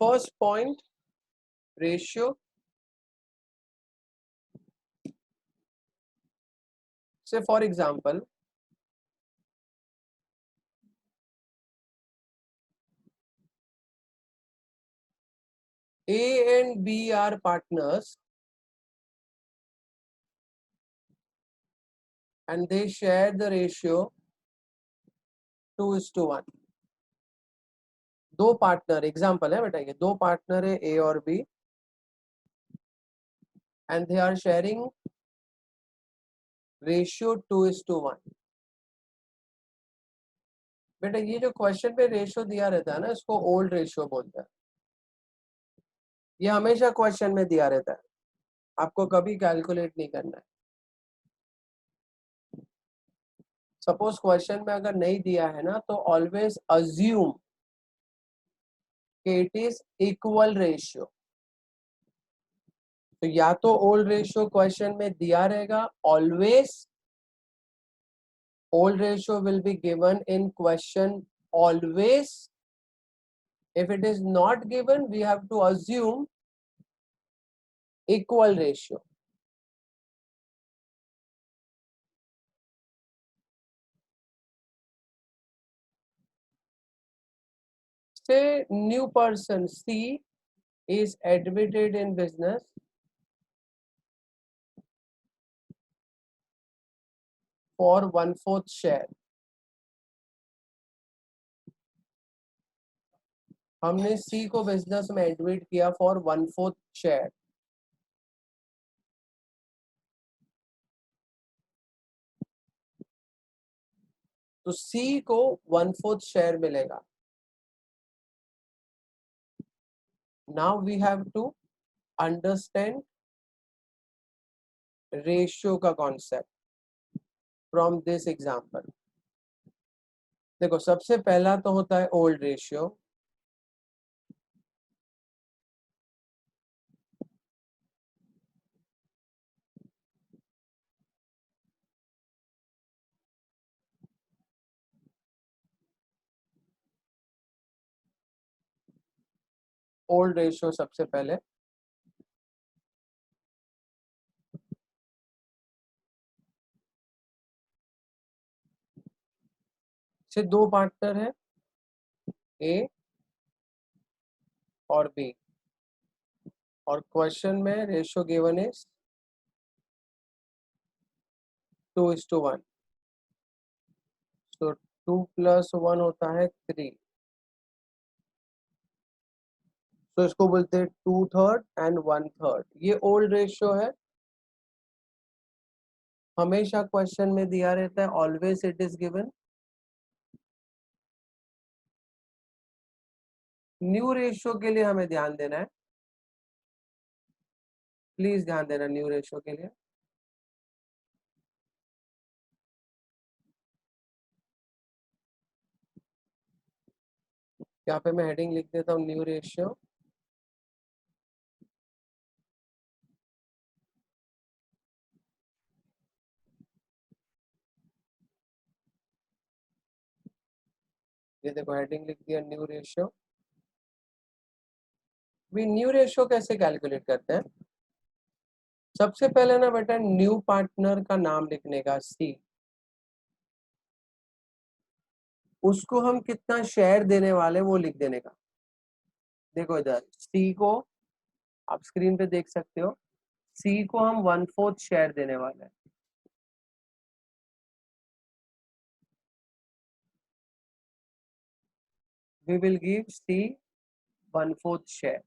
first point, ratio. Say for example, A and B are partners and they share the ratio 2:1. दो partner, example है बेटा, ये दो partner है A और B and they are sharing ratio 2:1. बेटा ये जो क्वेश्चन पे रेशियो दिया रहता है ना, इसको ओल्ड रेशियो बोलते हैं. ये हमेशा क्वेश्चन में दिया रहता है, आपको कभी कैलकुलेट नहीं करना है. सपोज क्वेश्चन में अगर नहीं दिया है ना, तो ऑलवेज अज्यूम कि इट इज इक्वल रेशियो. तो या तो ओल्ड रेशियो क्वेश्चन में दिया रहेगा, always old ratio will be given in question always. If it is not given, we have to assume equal ratio. Say new person C is admitted in business for 1/4 share. हमने C को business में admit किया for 1/4 share. तो C को 1/4 share मिलेगा. Now we have to understand ratio का concept from this example. देखो सबसे पहला तो होता है ओल्ड रेशियो. ओल्ड रेशियो सबसे पहले. से दो पार्टनर है ए और बी और क्वेश्चन में रेशियो गिवन इज 2:1. तो 2 + 1 होता है 3. तो इसको बोलते हैं 2/3 एंड 1/3. ये ओल्ड रेशियो है, हमेशा क्वेश्चन में दिया रहता है, always it is given. New ratio के लिए हमें ध्यान देना है, प्लीज ध्यान देना न्यू रेशियो के लिए. यहाँ पे मैं हेडिंग लिख देता हूँ न्यू रेशियो. ये देखो हेडिंग लिख दिया न्यू रेशियो. भी न्यू रेशियो कैसे कैलकुलेट करते हैं? सबसे पहले ना बेटा न्यू पार्टनर का नाम लिखने का सी, उसको हम कितना शेयर देने वाले वो लिख देने का. देखो इधर सी को आप स्क्रीन पे देख सकते हो, सी को हम 1/4 शेयर देने वाले हैं. We will give C 1/4 share.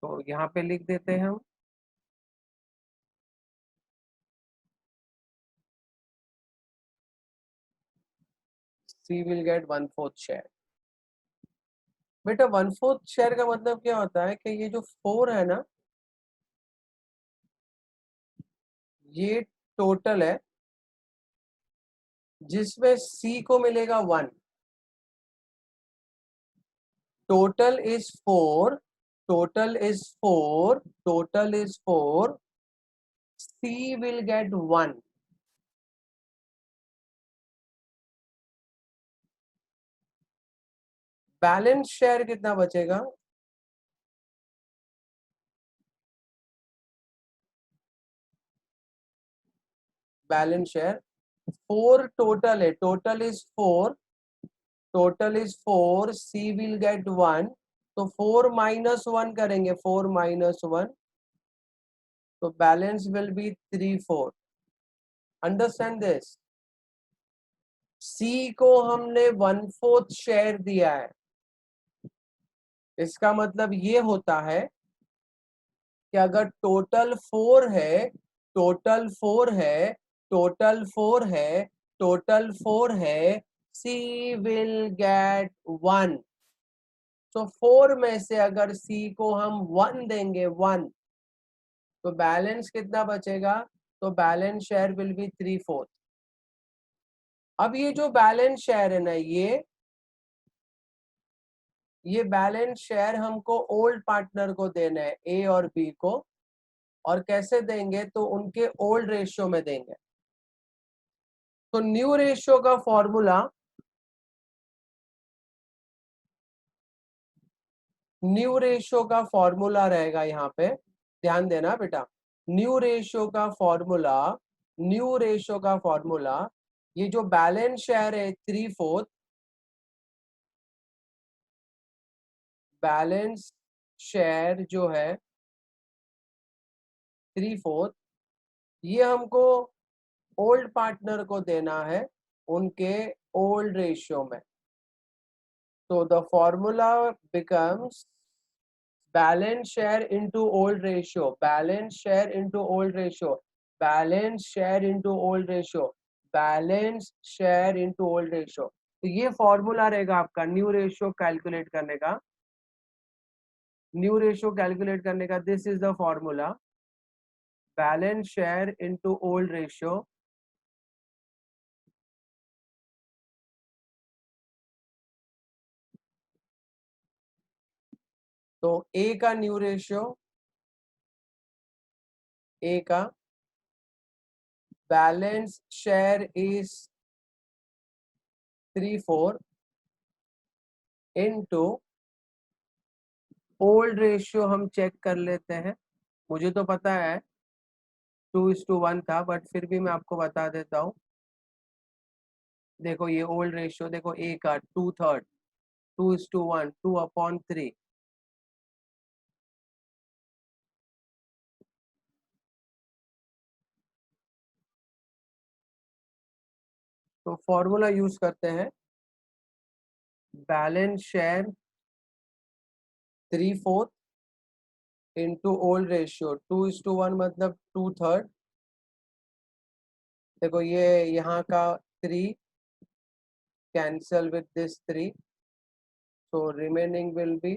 तो यहाँ पे लिख देते हैं हम सी विल गेट 1/4 शेयर. बेटा 1/4 शेयर का मतलब क्या होता है कि ये जो 4 है ना, ये टोटल है जिसमें सी को मिलेगा 1. Total is 4, total is 4, total is 4. C will get 1. Balance share कितना बचेगा? बैलेंस शेयर 4 टोटल है, total is 4, total is 4, C will get 1, तो 4 माइनस 1 करेंगे, 4 माइनस 1, तो balance will be 3 4। Understand this? C को हमने 1/4 शेयर दिया है, इसका मतलब ये होता है कि अगर टोटल 4 है, टोटल 4 है, टोटल 4 है, टोटल 4 है, सी विल गेट 1। तो 4 में से अगर सी को हम 1 देंगे, 1, तो बैलेंस कितना बचेगा? तो बैलेंस शेयर विल बी 3/4। अब ये जो बैलेंस शेयर है ना, ये बैलेंस शेयर हमको ओल्ड पार्टनर को देना है, ए और बी को। और कैसे देंगे? तो उनके ओल्ड रेशियो में देंगे। तो न्यू रेशियो का फॉर्मूला, न्यू रेशियो का फॉर्मूला रहेगा यहाँ पे, ध्यान देना बेटा। न्यू रेशियो का फॉर्मूला, न्यू रेशियो का फॉर्मूला, ये जो बैलेंस शेयर है 3/4, बैलेंस शेयर जो है 3/4, ये हमको ओल्ड पार्टनर को देना है उनके ओल्ड रेशियो में। तो the formula becomes balance share into old ratio, balance share into old ratio, balance share into old ratio, balance share into old ratio. तो ये फॉर्मूला रहेगा आपका न्यू रेशियो कैलकुलेट करने का, न्यू रेशियो कैलकुलेट करने का। This is the formula, balance share into old ratio, तो ए का न्यू रेशियो, ए का balance share is 3/4 into old ratio. हम चेक कर लेते हैं, मुझे तो पता है 2:1 था, बट फिर भी मैं आपको बता देता हूँ। देखो ये ओल्ड रेशियो, देखो ए का 2/3, 2:1, 2/3। तो फॉर्मूला यूज करते हैं, balance share 3/4 into old ratio 2:1, मतलब 2/3। देखो ये यहाँ का 3 cancel with this 3, so remaining will be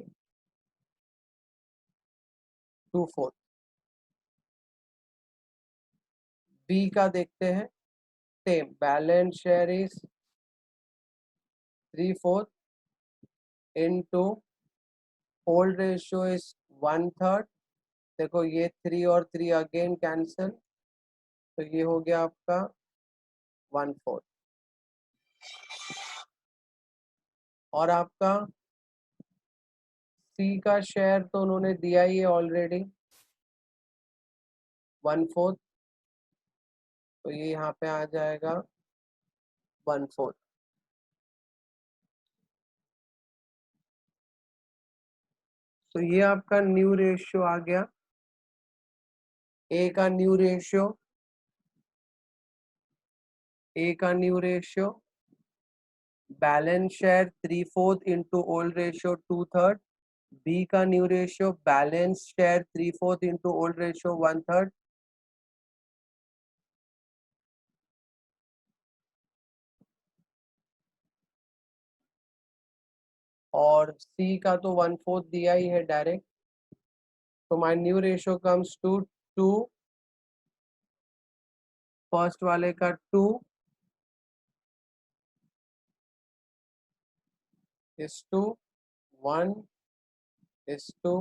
2/4। B का देखते हैं, same balance share is 3/4 into old ratio is 1/3। देखो ये 3 और 3 अगेन कैंसल, तो ये हो गया आपका 1/4। और आपका सी का शेयर तो उन्होंने दिया ही है ऑलरेडी 1/4, तो ये यहाँ पे आ जाएगा 1/4। तो ये आपका न्यू रेशियो आ गया, ए का न्यू रेशियो, ए का new ratio balance share 3/4 into old ratio 2/3, B का new ratio balance share 3/4 into old ratio 1/3, और सी का तो 1/4 दिया ही है डायरेक्ट। तो my new ratio comes to 2, first वाले का 2 is to 1 is to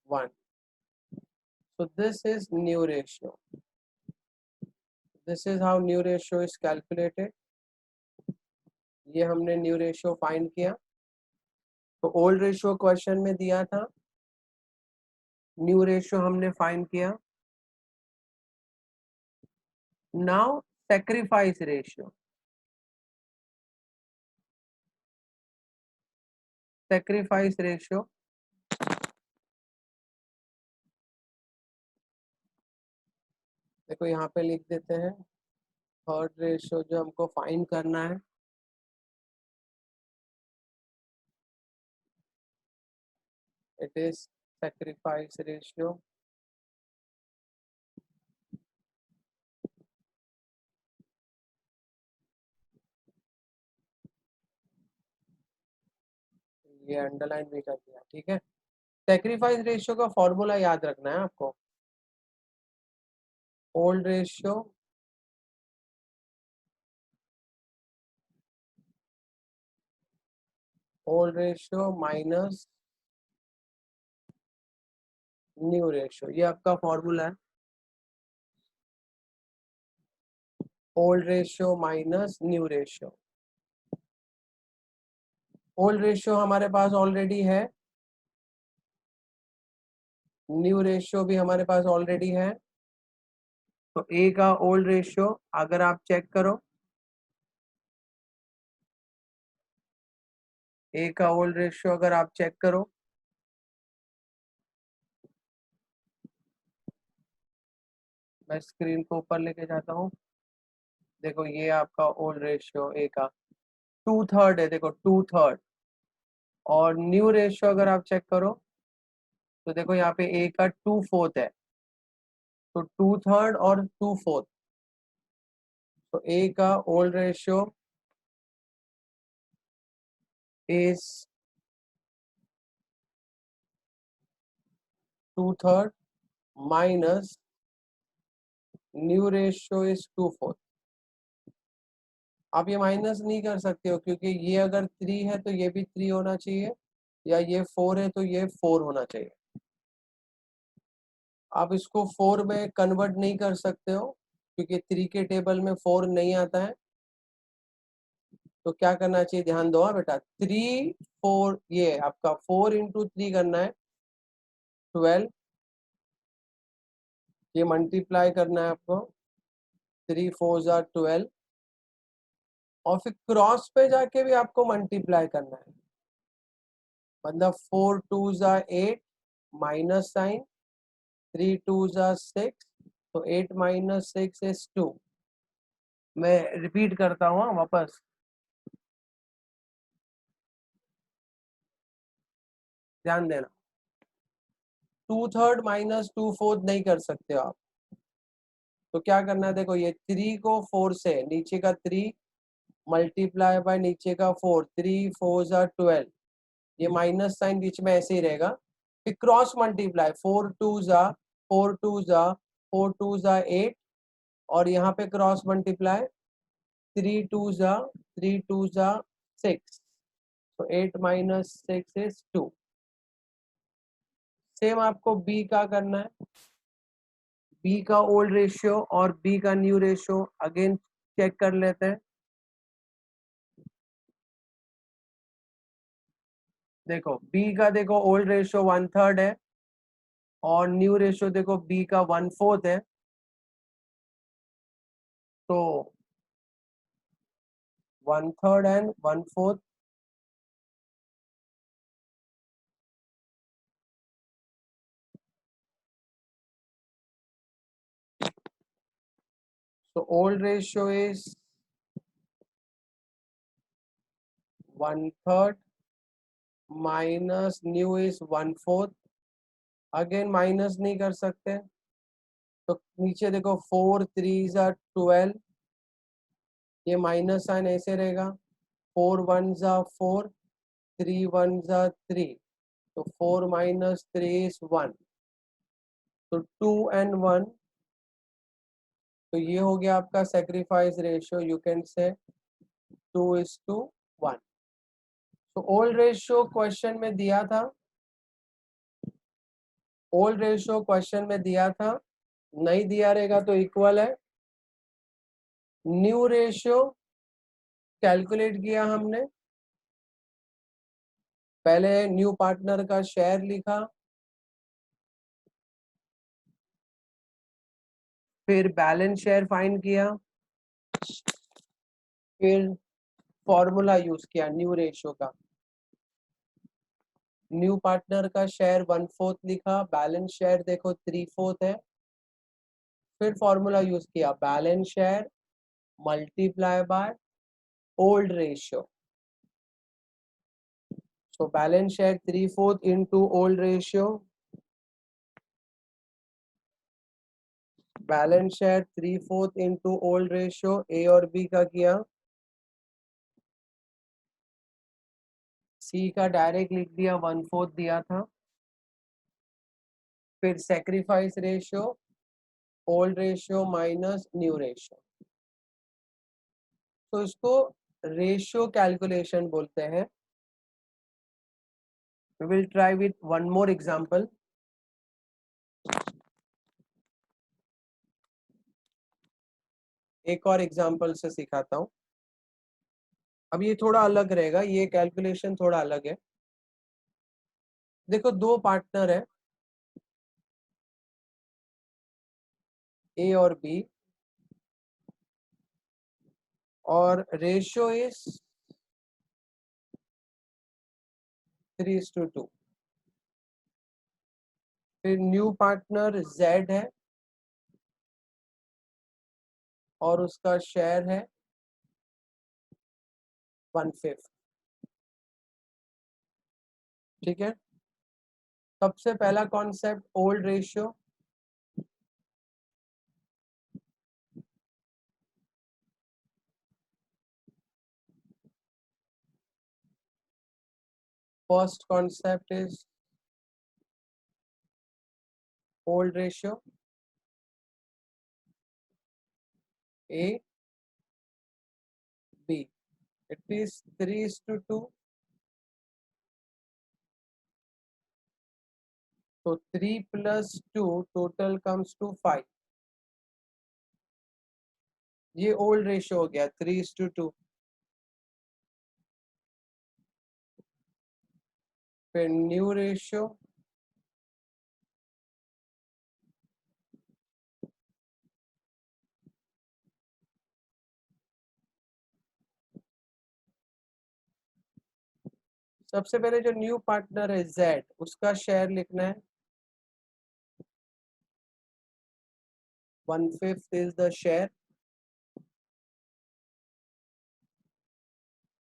1. So this is new ratio. This is how new ratio is calculated. ये हमने new ratio find किया। तो ओल्ड रेशियो क्वेश्चन में दिया था, न्यू रेशियो हमने फाइंड किया। Now sacrifice ratio, sacrifice ratio देखो यहाँ पे लिख देते हैं, थर्ड रेशियो जो हमको फाइंड करना है, इट इज सेक्रीफाइस रेशियो। ये अंडरलाइन भी कर दिया, ठीक है। सेक्रीफाइस रेशियो का फॉर्मूला याद रखना है आपको, old ratio minus new ratio, ये आपका फॉर्मूला है। Old ratio minus new ratio, old ratio हमारे पास ऑलरेडी है, न्यू रेशियो भी हमारे पास ऑलरेडी है। तो ए का ओल्ड रेशियो अगर आप चेक करो, ए का ओल्ड रेशियो अगर आप चेक करो, मैं स्क्रीन को ऊपर लेके जाता हूँ, देखो ये आपका ओल्ड रेशियो ए का 2/3 है, देखो 2/3। और न्यू रेशियो अगर आप चेक करो तो देखो यहाँ पे ए का 2/4 है, तो 2/3 और 2/4, तो ए का old ratio is 2/3 minus new ratio is 2/4। आप ये माइनस नहीं कर सकते हो, क्योंकि ये अगर 3 है तो ये भी 3 होना चाहिए, या ये 4 है तो ये 4 होना चाहिए। आप इसको 4 में कन्वर्ट नहीं कर सकते हो, क्योंकि 3 के टेबल में 4 नहीं आता है। तो क्या करना चाहिए, ध्यान दो बेटा, 3 4, ये आपका 4 इंटू 3 करना है 12, ये मल्टीप्लाई करना है आपको, 3 4 जार 12, और फिर क्रॉस पे जाके भी आपको मल्टीप्लाई करना है, मतलब 4 2 जार 8 माइनस साइन, 3 2 जार 6, तो 8 माइनस 6 इज 2। मैं रिपीट करता हूँ वापस, ध्यान देना, 2/3 माइनस 2/4 नहीं कर सकते हो आप। तो क्या करना है, देखो ये 3 को 4 से, नीचे का 3 मल्टीप्लाई बाय नीचे का 4, 3 4 जार 12, ये माइनस साइन बीच में ऐसे ही रहेगा। फिर क्रॉस मल्टीप्लाई, 4 2 जा 8, और यहाँ पे क्रॉस मल्टीप्लाई 3 2 जा 6, तो 8 माइनस 6 इज 2। सेम आपको बी का करना है, बी का ओल्ड रेशियो और बी का न्यू रेशियो अगेन चेक कर लेते हैं। देखो बी का देखो ओल्ड रेशियो 1/3 है, और न्यू रेशियो देखो बी का 1/4 है, तो 1/3 and 1/4, so old ratio is 1/3 minus new is 1/4, again minus नहीं कर सकते, तो नीचे देखो 4 3 जा 12, ये माइनस साइन ऐसे रहेगा, 4 1 जा 4, 3 1 जा 3, तो 4 माइनस 3 इज 1, तो 2 एंड 1, तो ये हो गया आपका sacrifice ratio, you can say 2:1। तो ओल्ड रेशियो क्वेश्चन में दिया था, ओल्ड रेशियो क्वेश्चन में दिया था, नहीं दिया रहेगा तो इक्वल है। न्यू रेशियो कैलकुलेट किया हमने, पहले न्यू पार्टनर का शेयर लिखा, फिर बैलेंस शेयर फाइंड किया, फिर फॉर्मूला यूज किया न्यू रेशियो का। न्यू पार्टनर का शेयर 1/4 लिखा, बैलेंस शेयर देखो 3/4 है, फिर फॉर्मूला यूज किया balance share multiply by old ratio. So balance share 3/4 into old ratio, balance share 3/4 into old ratio, A और बी का किया, सी का डायरेक्ट लिख दिया 1/4 दिया था, फिर sacrifice ratio old ratio minus new ratio. तो इसको रेशियो कैलकुलेशन बोलते हैं। We will try with one more example. एक और एग्जांपल से सिखाता हूँ। अब ये थोड़ा अलग रहेगा, ये कैलकुलेशन थोड़ा अलग है। देखो दो पार्टनर है, ए और बी, और रेशियो इज 3:2। फिर न्यू पार्टनर जेड है और उसका शेयर है 1/5। ठीक है, सबसे पहला concept old ratio. First concept is old ratio A B, it is 3:2। तो 3 + 2 टोटल कम्स टू 5। ये ओल्ड रेशियो हो गया 3:2। फिर न्यू रेशियो सबसे पहले जो न्यू पार्टनर है जेड, उसका शेयर लिखना है 1/5 इज द शेयर।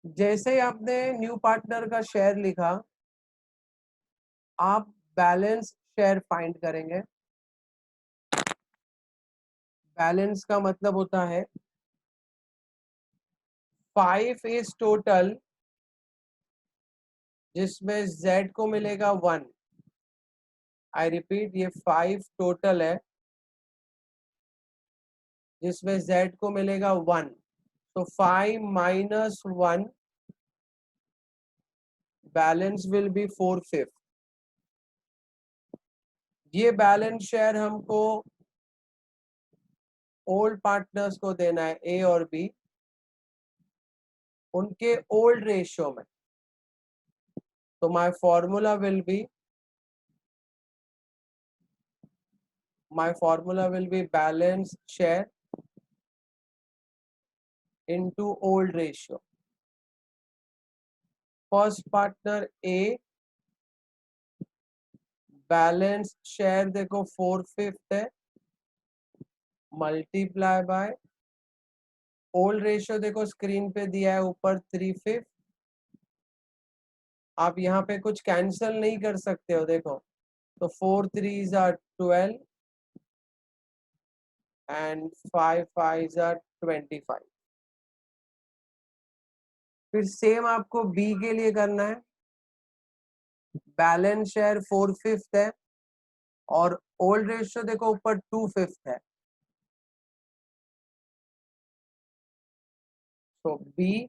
जैसे ही आपने न्यू पार्टनर का शेयर लिखा, आप बैलेंस शेयर फाइंड करेंगे। बैलेंस का मतलब होता है 5 इज टोटल, जिसमें z को मिलेगा 1। आई रिपीट, ये 5 टोटल है जिसमें z को मिलेगा 1। तो 5 - 1, बैलेंस विल बी 4/5। ये बैलेंस शेयर हमको ओल्ड पार्टनर्स को देना है, ए और बी, उनके ओल्ड रेशियो में। तो my formula will be balance share into old ratio. First partner A, balance share देखो 4/5 है, मल्टीप्लाई बाय ओल्ड रेशियो देखो स्क्रीन पे दिया है ऊपर 3/5। आप यहाँ पे कुछ कैंसिल नहीं कर सकते हो, देखो। तो 4 3s are 12 and 5 5s are 25। फिर सेम आपको बी के लिए करना है। बैलेंस शेयर 4/5 है और ओल्ड रेशियो देखो ऊपर 2/5 है। तो be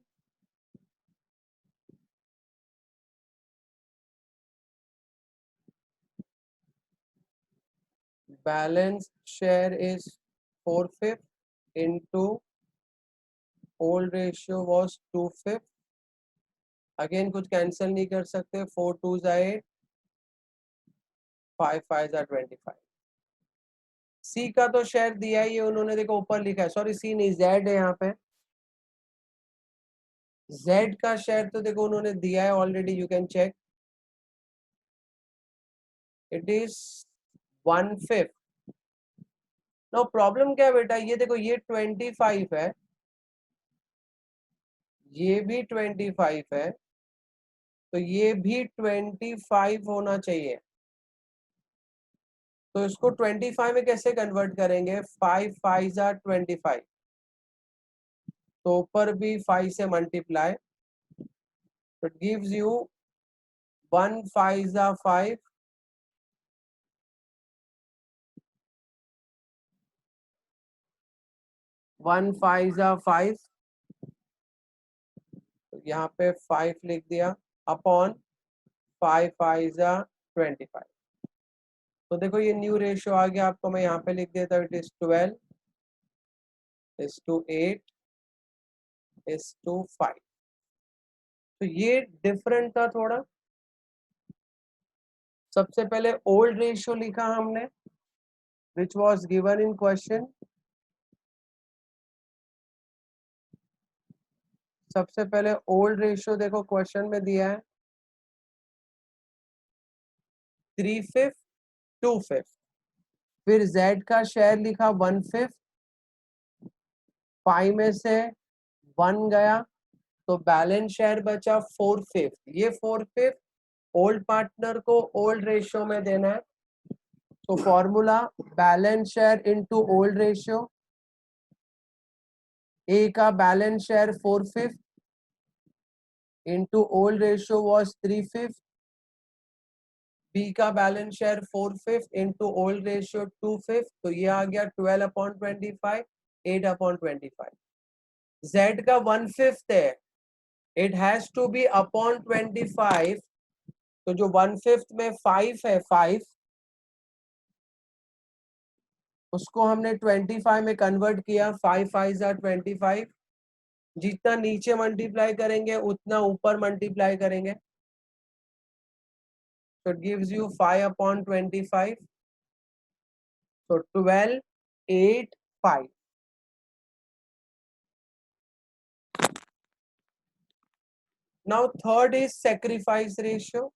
balance share is 4/5 into old ratio was 2/5 again कुछ कैंसिल नहीं कर सकते, 4 2 जा 8, 5 5 जा 25। सी का तो शेयर दिया ही है उन्होंने, देखो ऊपर लिखा है, सॉरी सी नहीं जेड है यहाँ पे, जेड का शेयर तो देखो उन्होंने दिया है already, you can check, it is 1/5। No problem क्या है बेटा, ये देखो ये 25 है, ये भी 25 है, तो ये भी 25 होना चाहिए। तो इसको 25 में कैसे कन्वर्ट करेंगे, 5 5 जा 25, तो ऊपर भी 5 से मल्टीप्लाई, तो इट गिव्स यू 1 5 जा 5, 1 5 जा 5, तो यहाँ पे 5 लिख दिया, अपॉन 5 5 जा 25। तो देखो ये न्यू रेशियो आ गया आपको, मैं यहाँ पे लिख देता हूँ, इट इज 12:8:5। तो ये डिफरेंट था थोड़ा। सबसे पहले ओल्ड रेशियो लिखा हमने, which was given in question. सबसे पहले ओल्ड रेशियो देखो क्वेश्चन में दिया है 3/5 2/5। फिर z का शेयर लिखा 1/5, 5 में से 1 गया, तो बैलेंस शेयर बचा 4/5। ये 4/5 ओल्ड पार्टनर को ओल्ड रेशियो में देना है, तो formula balance share into old ratio, A का balance share 4/5 into old ratio was 3/5, B का balance share 4/5 into old ratio 2/5, तो ये आ गया 12/25, 8/25। z का 1/5 है, it has to be upon 25, तो जो 1/5 में 5 है 5, उसको हमने 25 में कन्वर्ट किया, 5 5 जा 25। जितना नीचे मल्टीप्लाई करेंगे उतना ऊपर मल्टीप्लाई करेंगे, so it gives you 5/25, so 12 8 5। now third is sacrifice ratio।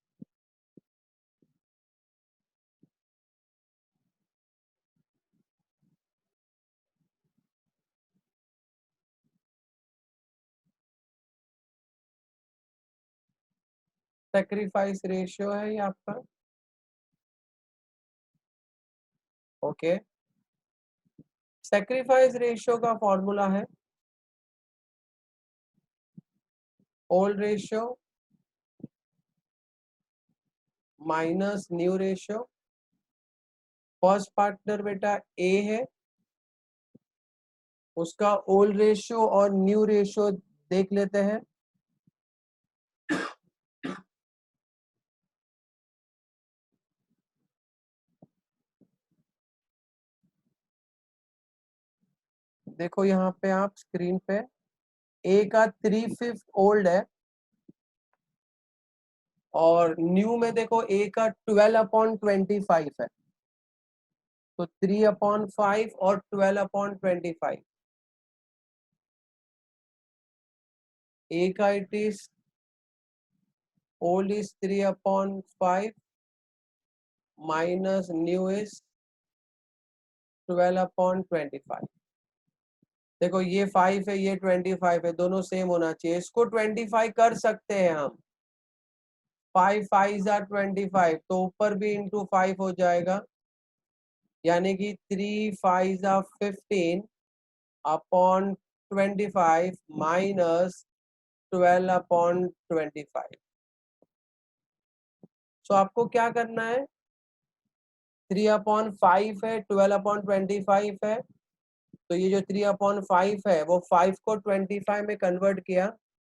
sacrifice ratio है ये आपका, ओके। sacrifice ratio का फॉर्मूला है old ratio minus new ratio. First partner बेटा ए है, उसका ओल्ड रेशियो और न्यू रेशियो देख लेते हैं। देखो यहाँ पे आप स्क्रीन पे, ए का 3/5 ओल्ड है, और न्यू में देखो ए का 12/25 है, तो 3/5 और 12/25। ए का it is old is 3/5 minus new is 12/25। देखो ये 5 है, ये 25 है, दोनों सेम होना चाहिए, इसको 25 कर सकते हैं हम, 5 5 जा 25, तो ऊपर भी इंटू 5 हो जाएगा, यानी कि 3 5 जा 15 अपॉन 25 माइनस 12/25। सो आपको क्या करना है, 3/5 है, 12/25 है, तो ये जो 3/5 है वो 5 को 25 में कन्वर्ट किया,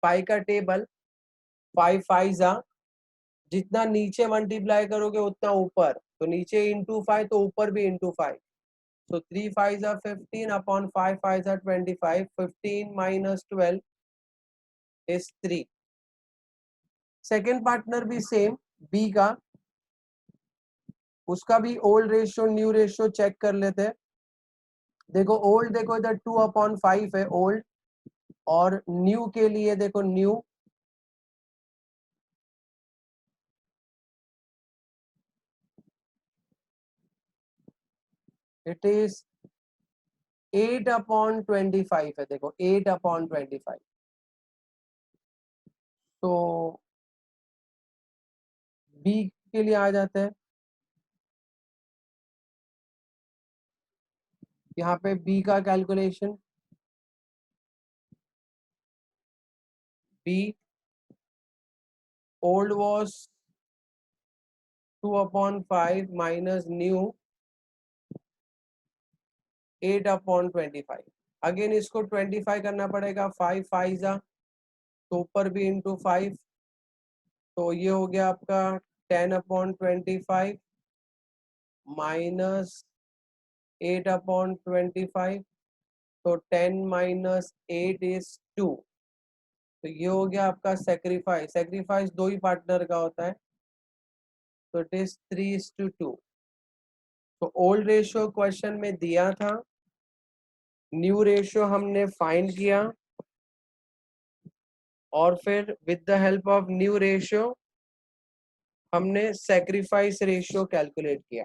पाई का टेबल 5 5 जा, जितना नीचे मल्टीप्लाई करोगे उतना ऊपर, तो नीचे इंटू 5 तो ऊपर भी इंटू 5, so 3 5 जा 15 अपॉन 5 5 जा 25, 15 माइनस 12 is 3। सेकेंड पार्टनर भी सेम बी का, उसका भी old ratio new ratio check कर लेते हैं। देखो ओल्ड, देखो इधर 2/5 है ओल्ड, और न्यू के लिए देखो न्यू इट इज 8/25 है। देखो 8/25, तो बी के लिए आ जाते हैं। यहाँ पे बी का calculation, B old was 2/5 minus new 8/25। Again इसको 25 करना पड़ेगा, 5 5 जा, तो ऊपर भी इंटू 5, तो ये हो गया आपका 10/25 माइनस 8/25, तो 10 माइनस 8 इज 2। तो ये हो गया आपका सेक्रीफाइस। सेक्रीफाइस दो ही पार्टनर का होता है, तो इट इज 3:2। तो ओल्ड रेशियो क्वेश्चन में दिया था, न्यू रेशियो हमने फाइंड किया, और फिर with the help of new ratio हमने सेक्रीफाइस रेशियो कैलकुलेट किया।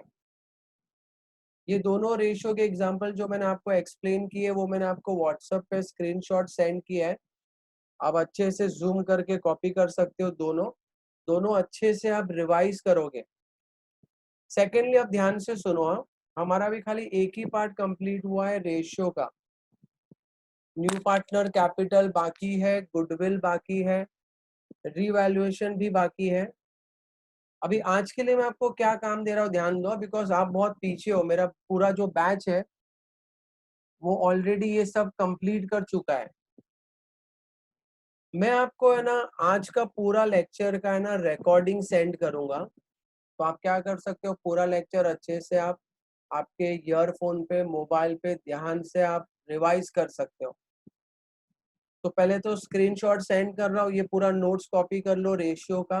ये दोनों रेशियो के एग्जांपल जो मैंने आपको एक्सप्लेन किए वो मैंने आपको व्हाट्सएप पे स्क्रीनशॉट सेंड किया है। आप अच्छे से जूम करके कॉपी कर सकते हो, दोनों दोनों अच्छे से आप रिवाइज करोगे। सेकेंडली आप ध्यान से सुनो, हमारा भी खाली एक ही पार्ट कंप्लीट हुआ है रेशियो का। न्यू पार्टनर कैपिटल बाकी है, गुडविल बाकी है, रीवैल्यूएशन भी बाकी है। अभी आज के लिए मैं आपको क्या काम दे रहा हूँ ध्यान दो, बिकॉज आप बहुत पीछे हो। मेरा पूरा जो बैच है वो ऑलरेडी ये सब कंप्लीट कर चुका है। मैं आपको है ना आज का पूरा लेक्चर का है ना रिकॉर्डिंग सेंड करूंगा, तो आप क्या कर सकते हो, पूरा लेक्चर अच्छे से आप आपके ईयरफोन पे, मोबाइल पे ध्यान से आप रिवाइज कर सकते हो। तो पहले तो स्क्रीनशॉट सेंड कर रहा हूँ, ये पूरा नोट्स कॉपी कर लो रेशियो का।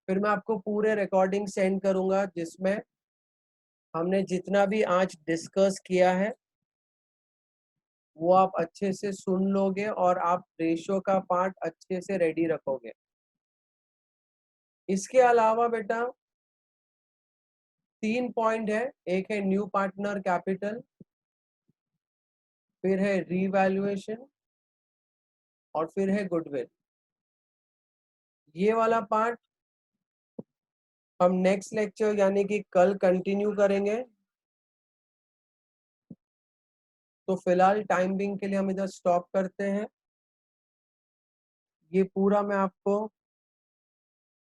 फिर मैं आपको पूरे रिकॉर्डिंग सेंड करूंगा जिसमें हमने जितना भी आज डिस्कस किया है वो आप अच्छे से सुन लोगे, और आप रेशियो का पार्ट अच्छे से रेडी रखोगे। इसके अलावा बेटा 3 पॉइंट है, एक है न्यू पार्टनर कैपिटल, फिर है रीवैल्यूएशन, और फिर है गुडविल। ये वाला पार्ट हम नेक्स्ट लेक्चर यानी कि कल कंटिन्यू करेंगे। तो फिलहाल टाइम बिंग के लिए हम इधर स्टॉप करते हैं। ये पूरा मैं आपको